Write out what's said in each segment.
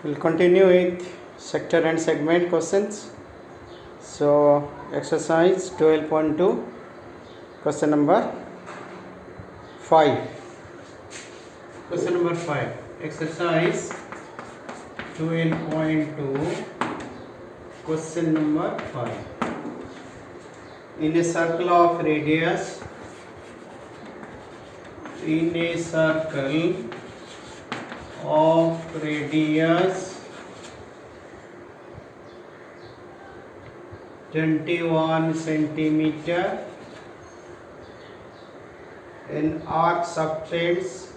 We'll continue with sector and segment questions. So, exercise 12.2, question number 5. Question number 5. Exercise 12.2, question number 5. In a circle of radius, in a circle of radius 21 centimeter, an arc subtends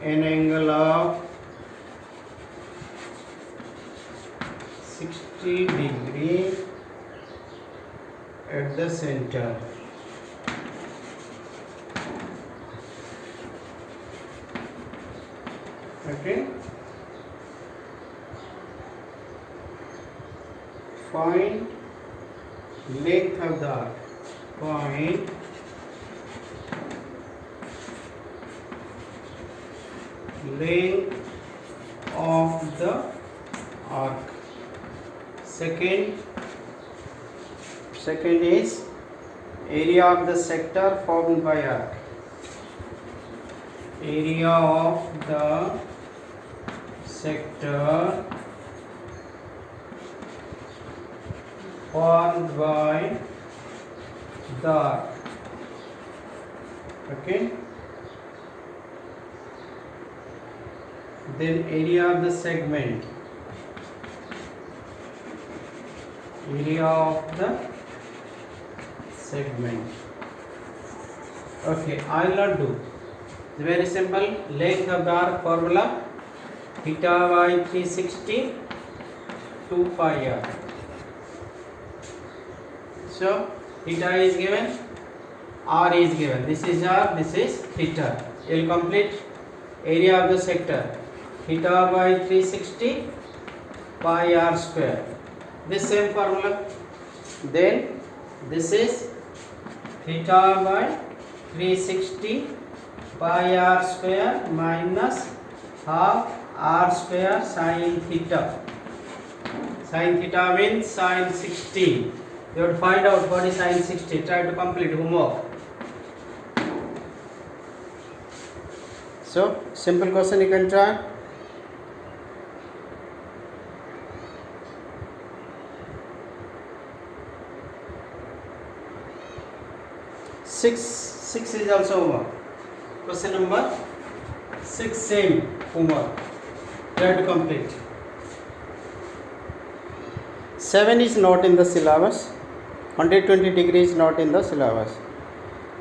an angle of 60 degree at the center. Okay. Find length of the arc. Find length of the arc. Second is area of the sector formed by arc. Area of the sector formed by the arc. Okay. Then area of the segment. Area of the segment. Okay, I will not do. It's very simple. Length of the arc formula theta by 360 2 pi r. So theta is given, r is given. This is r, this is theta. You will complete area of the sector theta by 360 pi r square. This same formula. Then this is theta by 360 pi r square minus half r square sin theta. Sin theta means sin 60. You have to find out what is sin 60. Try to complete homework. So, simple question you can try. Six is also homework. Question number 6 same homework. Try to complete. 7 is not in the syllabus. 120 degrees is not in the syllabus.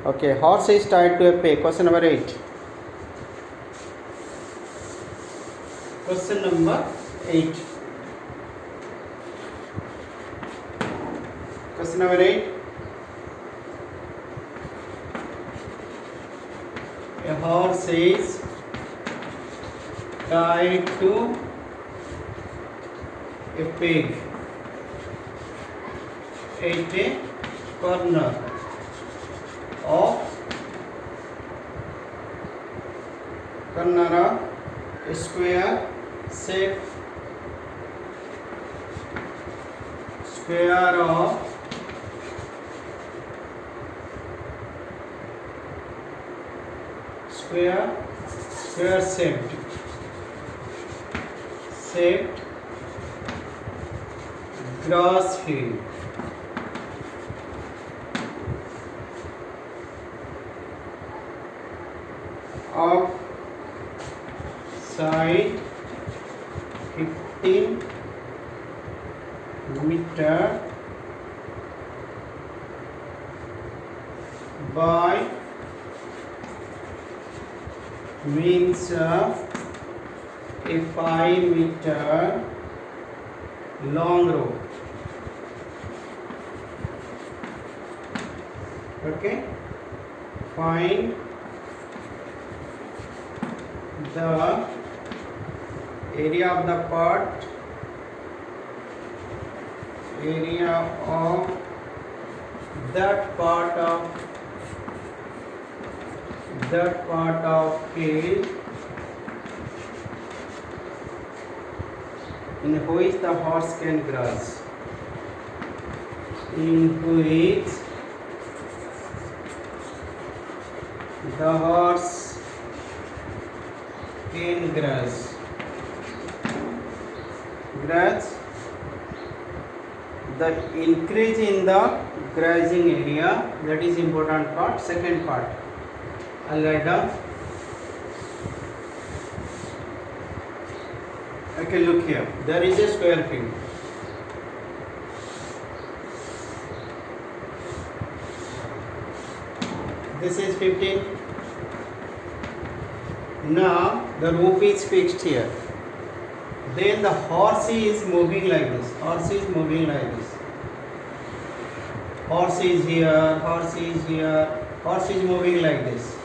Okay, horse is tied to a peg. Question number 8. Question number 8. Question number 8. A horse is tied to a peg at a corner of a square shape shaped grass field. Of side 15 meter by means of a 5 meter long rope. Okay, find the area of the part, area of that part of field in which the horse can graze. In which the horse can graze. The increase in the grazing area, that is important part. Second part, I'll write down. Okay, look here. There is a square field. This is 15. Now the roof is fixed here. Then the horse is moving like this. Horse is moving like this. Horse is here. Horse is here. Horse is moving like this.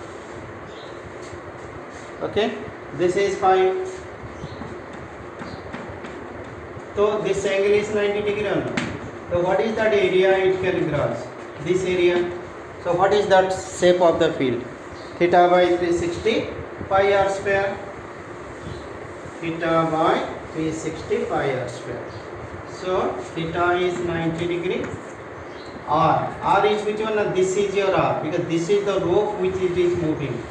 Okay. This is 5. So this angle is 90 degree or no? So what is that area it can graze? This area. So what is that shape of the field? Theta by 360 pi r square. Theta by 360 pi r square. So theta is 90 degree. R is which one? This is your R, because this is the rope which it is moving.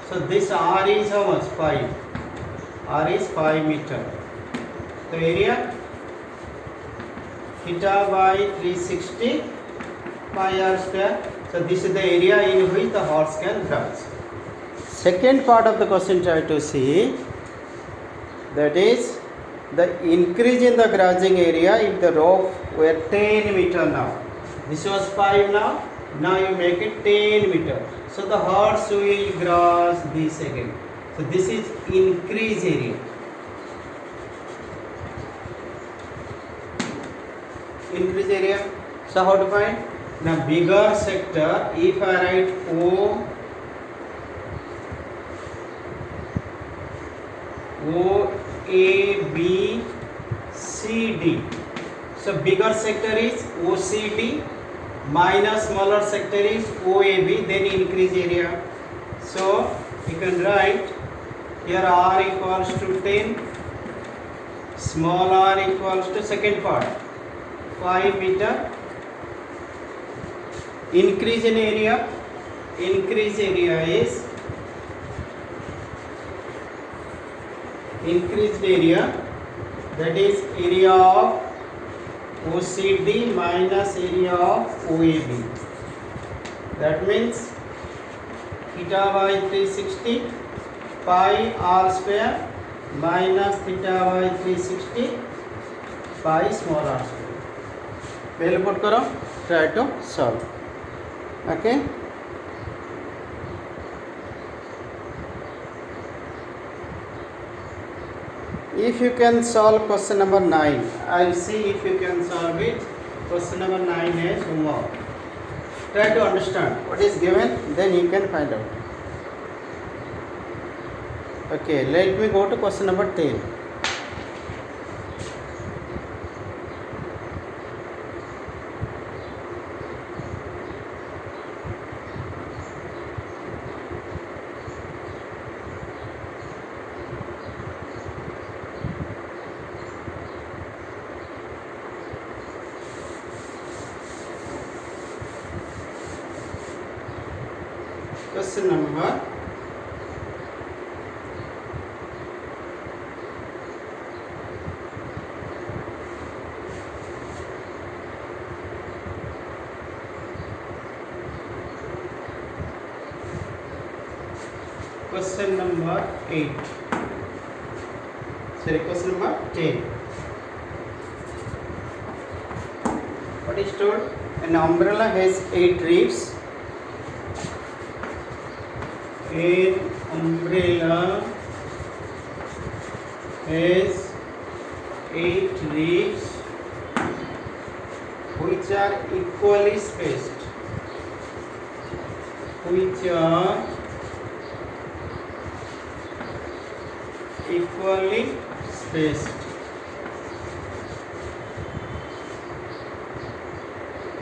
So this R is how much? 5. R is 5 meter. The area theta by 360 pi r square. So this is the area in which the horse can graze. Second part of the question try to see, that is the increase in the grazing area if the rope were 10 meter now. This was 5 now. Now you make it 10 meter. So the horse will graze this again. So this is increase area. Increase area. So how to find? Now bigger sector, if I write O A B C D. So bigger sector is OCD minus smaller sector is OAB, then increase area. So you can write here R equals to 10, small r equals to second part 5 meter. Increase in area, increase area is increased area, that is area of OCD minus area of OAB. That means theta by 360 pi r square minus theta by 360 pi small r square. पहले put करो, try to solve. Okay. If you can solve question number 9, I'll see if you can solve it. Question number 9 is homework. Try to understand what is given, then you can find out. Okay, let me go to question number 10. Question number 8. Sorry, question number 10. What is told? An umbrella has 8 ribs. An umbrella has 8 ribs which are equally spaced.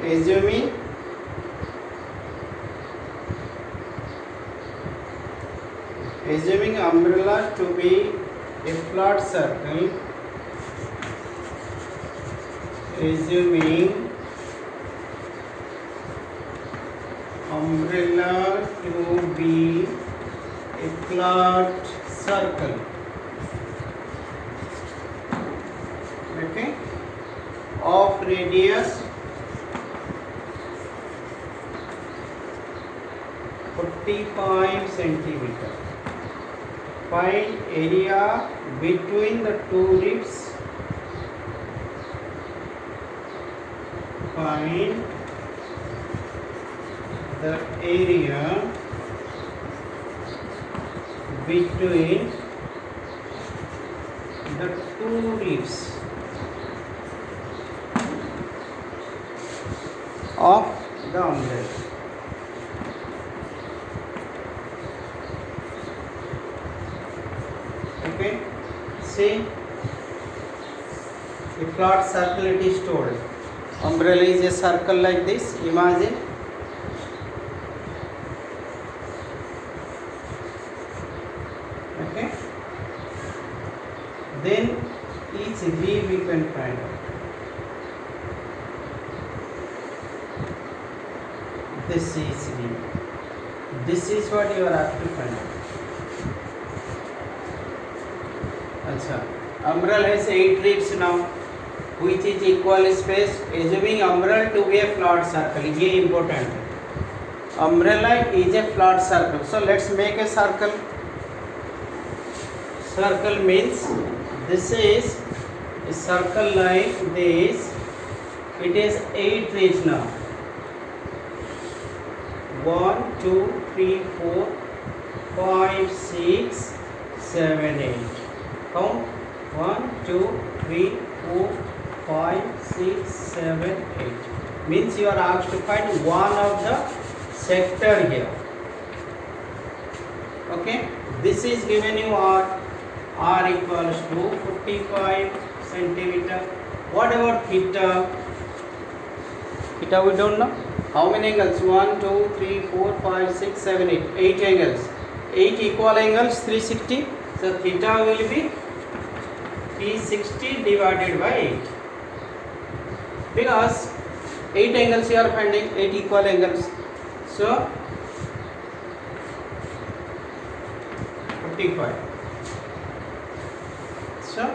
Assuming Assuming umbrella to be a flat circle, assuming umbrella to be a flat circle, okay, of radius 45 centimeter. Find area between the two ribs. Find the area between the two ribs of the umbrella. Okay, see, a flat circle it is told. Umbrella is a circle like this, imagine. Okay, then each rib we can find out. This is rib. This is what you are asked to find out. अच्छा, umbrella has 8 ribs now, which is equal space. Assuming umbrella to be a flat circle, ये important है. Umbrella is a flat circle, so let's make a circle. Circle means this is a circle like this. It has 8 ribs now. 1, 2, 3, 4, 5, 6, 7, 8. Count 1, 2, 3, 4, 5, 6, 7, 8. Means you are asked to find one of the sector here. Okay, this is given you r equals to 45 centimeter. What about theta? Theta we don't know. How many angles? 1, 2, 3, 4, 5, 6, 7, 8. 8 angles. 8 equal angles, 360. So theta will be 360 divided by 8. Because 8 angles you are finding, 8 equal angles. So 45. So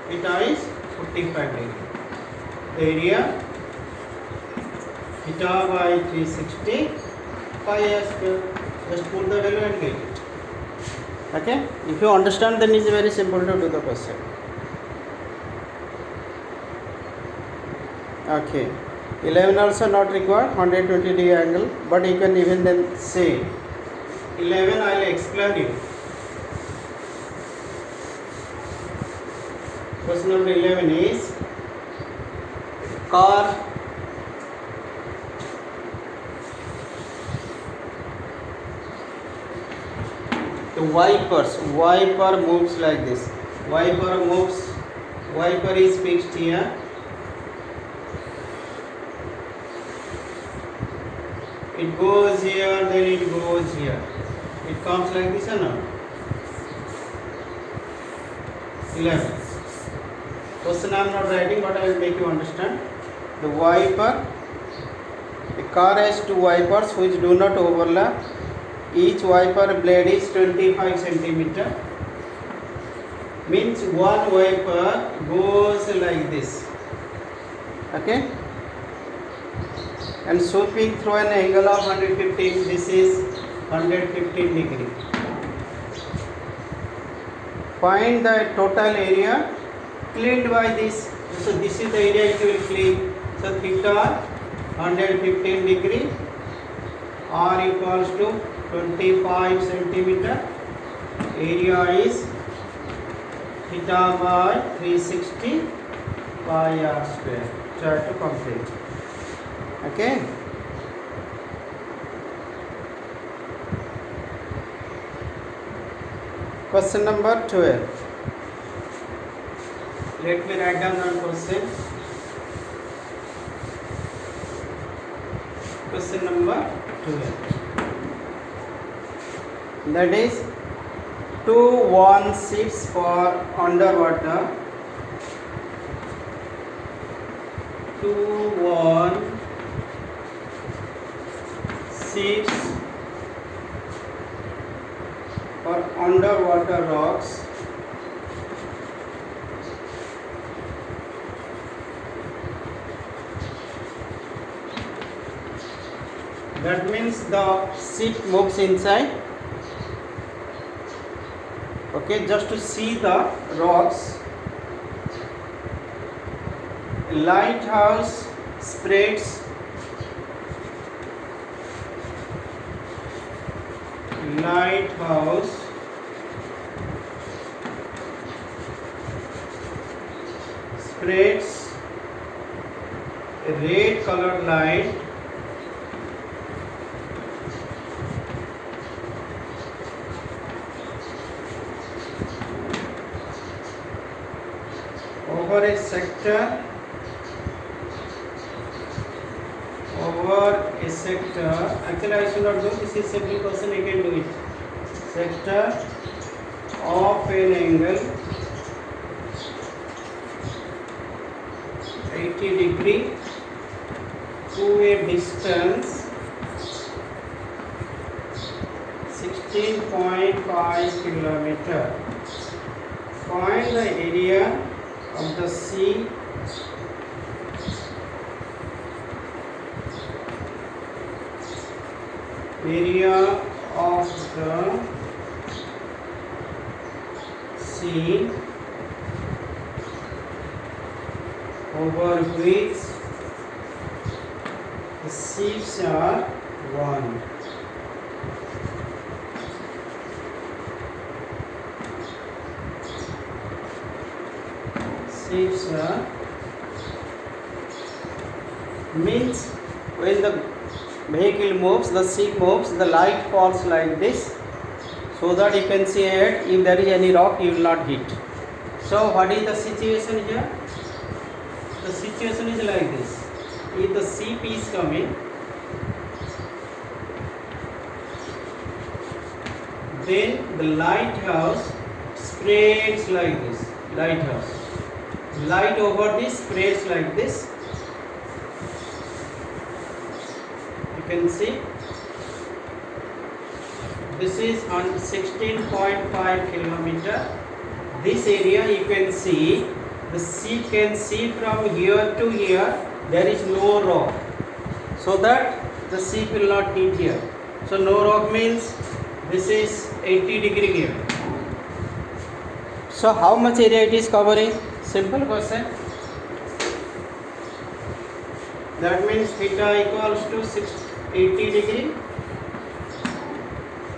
it is 45 degree. Area theta by 360 pi s square. Just put the value and get it. Okay, if you understand, then it is very simple to do the question. Okay, 11 also not required, 120 degree angle, but you can even then say 11. I will explain you. Question number 11 is car the wiper moves like this. Wiper is fixed here. It goes here, then it goes here. It comes like this or not? 11. Question I am not writing, but I will make you understand. The wiper, the car has two wipers which do not overlap. Each wiper blade is 25 centimeter. Means one wiper goes like this. Okay, and sweeping through an angle of 115. This is 115 degree. Find the total area cleaned by this. So this is the area it will clean. So theta 115 degree. R equals to 25 centimeter. Area is theta by 360 pi r square. Try to complete. Okay. Question number 12. Let me write down one question. Question number 12. That is, one ships for underwater. 1 ships for underwater rocks. That means the ship moves inside. Okay, just to see the rocks. Lighthouse spreads red colored light over a sector. Actually I should not do this. Is simple question, I can do it. Sector of an angle 80 degree to a distance 16.5 kilometer. Find the area of the sea over which the ships are one. Ships are means when the vehicle moves, the ship moves, the light falls like this, so that you can see it. If there is any rock, you will not hit. So what is the situation here? The situation is like this. If the ship is coming, then the lighthouse spreads like this. Light over this spreads like this. You can see this is on 16.5 kilometer. This area you can see, the ship can see from here to here. There is no rock, so that the ship will not hit here. So no rock means this is 80 degree given. So how much area it is covering? Simple question. That means theta equals to 80 degree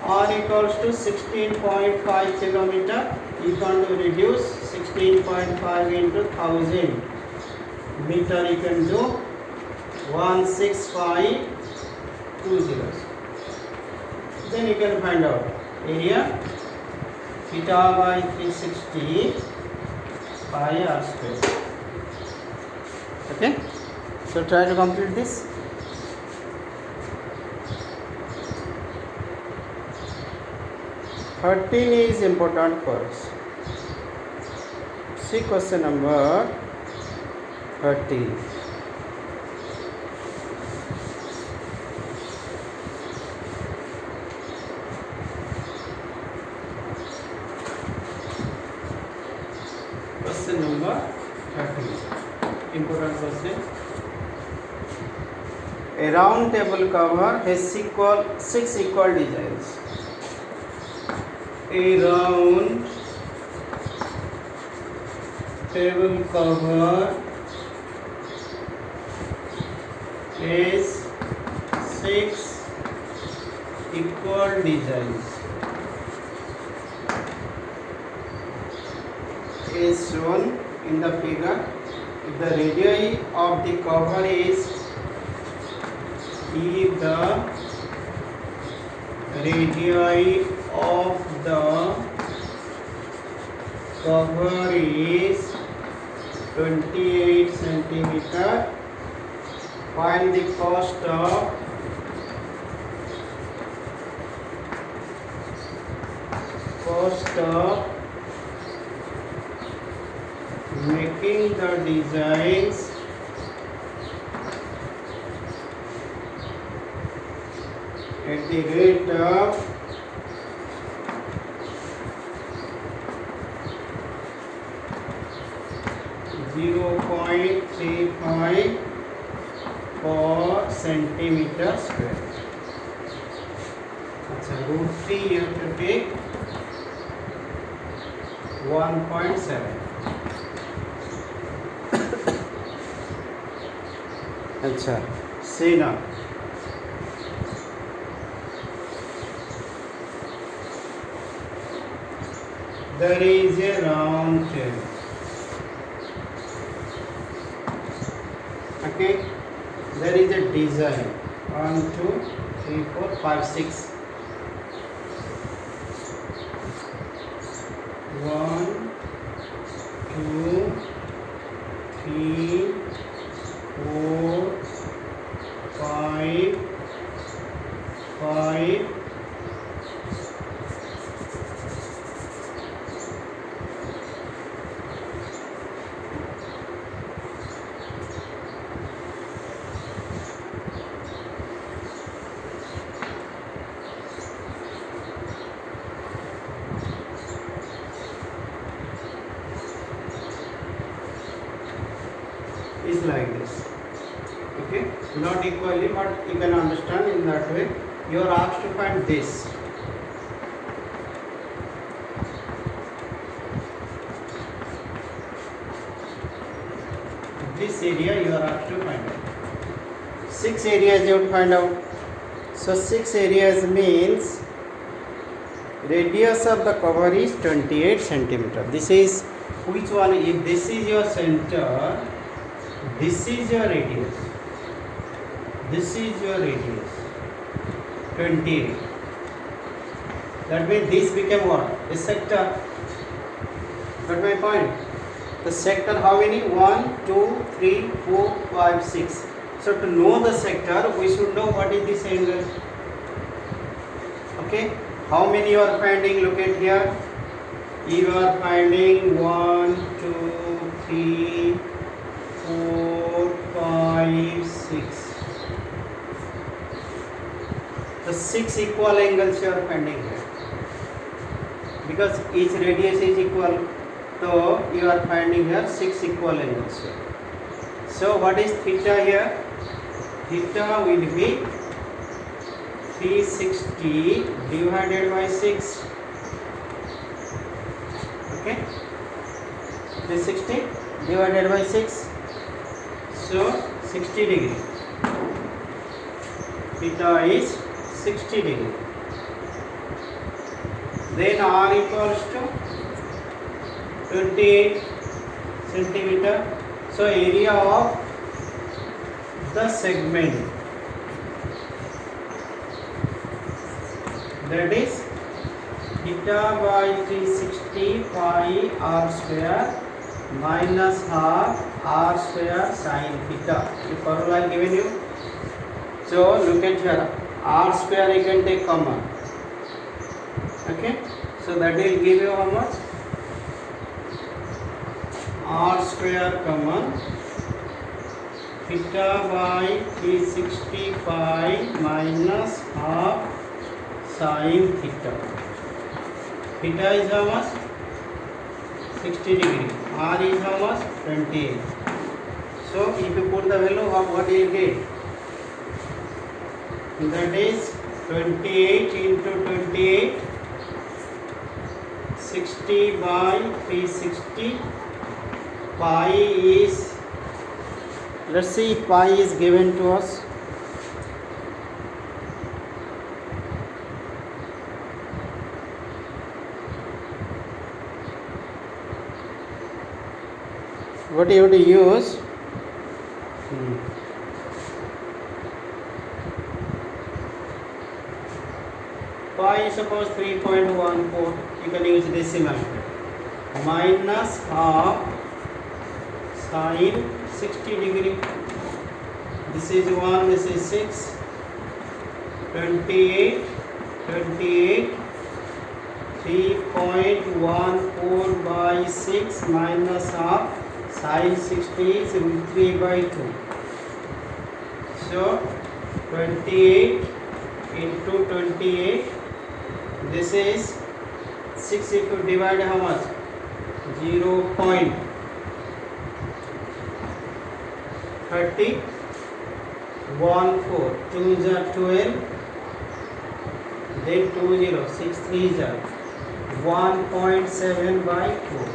or equals to 16.5 kilometer. You want to reduce 16.5 into 1000 meter, you can do 16520. Then you can find out area theta by 360 pi r square. Okay, so try to complete this. Thirteen is important for us. See question number 13. Question number 13. Important question. A round table cover has six equal designs. A round table cover is 6 equal designs. Is shown in the figure. If the radii of the cover is if the radii of the cover is 28 centimeter, find the cost of cost of making the designs at the rate of 0.35 per centimeter square. अच्छा, √3 you have to take 1.7. अच्छा, see now. There is a round table. Okay, there is a design 1 2 3 4 5 6 1 2 3 4 5 5 is like this. Okay, not equally, but you can understand in that way. You are asked to find this. This area you are asked to find out. 6 areas you have to find out. So 6 areas means radius of the cover is 28 centimeter. This is which one? If this is your center, this is your radius. This is your radius. 28. That means this became what? A sector. Got my point? The sector how many? 1, 2, 3, 4, 5, 6. So to know the sector, we should know what is this angle. Okay? How many you are finding? Look at here. You are finding 1, 2, 3, 4, 5, 6. The 6 equal angles you are finding here. Because each radius is equal, so you are finding here 6 equal angles here. So what is theta here? Theta will be 360 divided by 6. Okay? 360 divided by 6. So 60 degree. Theta is 60 degree. Then R equals to 28 centimeter. So area of the segment, that is theta by 360 pi r square minus half r square sin theta. The formula I given you. So look at here, r square you can take common. Okay, so that will give you how much? R square common, theta by 360 pi minus half sin theta. Theta is how much? 60 degree. R is how much? 28. So if you put the value of what you get, that is 28 into 28, 60 by 360. Pi is, let's see if pi is given to us. What you have to use? Pi is suppose 3.14. You can use decimal. Minus half sin 60 degree. This is 1, this is 6. 28, 28, 3.14 by 6 minus half sin 60 is root 3 by 2. So 28 into 28, this is 6. If you divide how much? 0.30, one 4, 2 is 12, then 2 0, 6 3 is 1.7 by 4.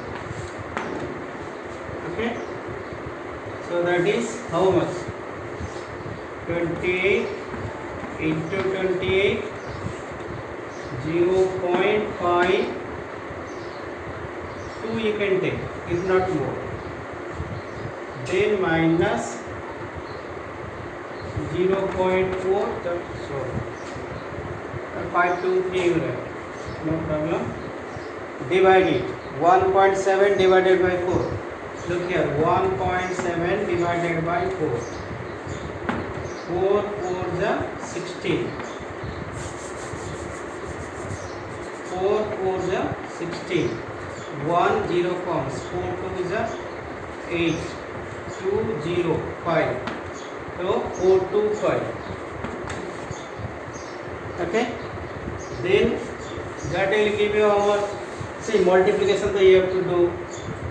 Okay, so that is how much? 28 into 28, 0.5, 2 you can take, if not more, then minus 0.4, so 5 2 3 you write, no problem. Divide it, 1.7 divided by 4. Look here, 1.7 divided by 4. 4 4 is 16. 4 4 is 16. 1 0 comes. 4 2 is 8. 2 0 5. So 4 2 5. Okay. Then that will give you our, see, multiplication that you have to do.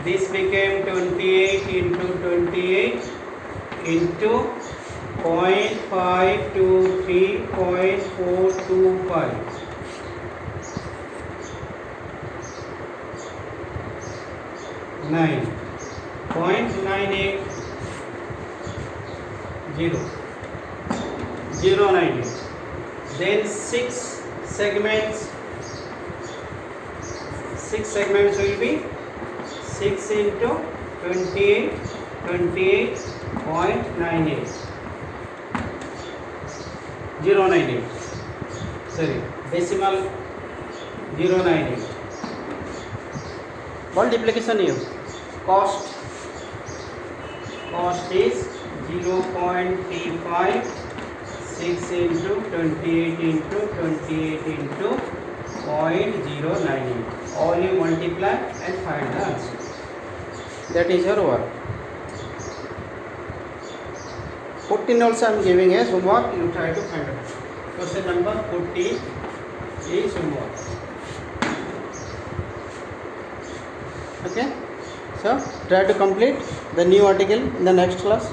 This became 28 into 28 into 0.523.425. 9.980 0.098. Then 6 segments. 6 segments will be 6 into 28, 28.98. 098. Sorry, decimal 098. Multiplication here. Cost is 0.35. 6 into 28 into 28 into 0.098. All you multiply and find the answer. That is your work. 14 also I am giving as homework. You try to find out. Question number 14 is homework. Okay. So try to complete the new article in the next class.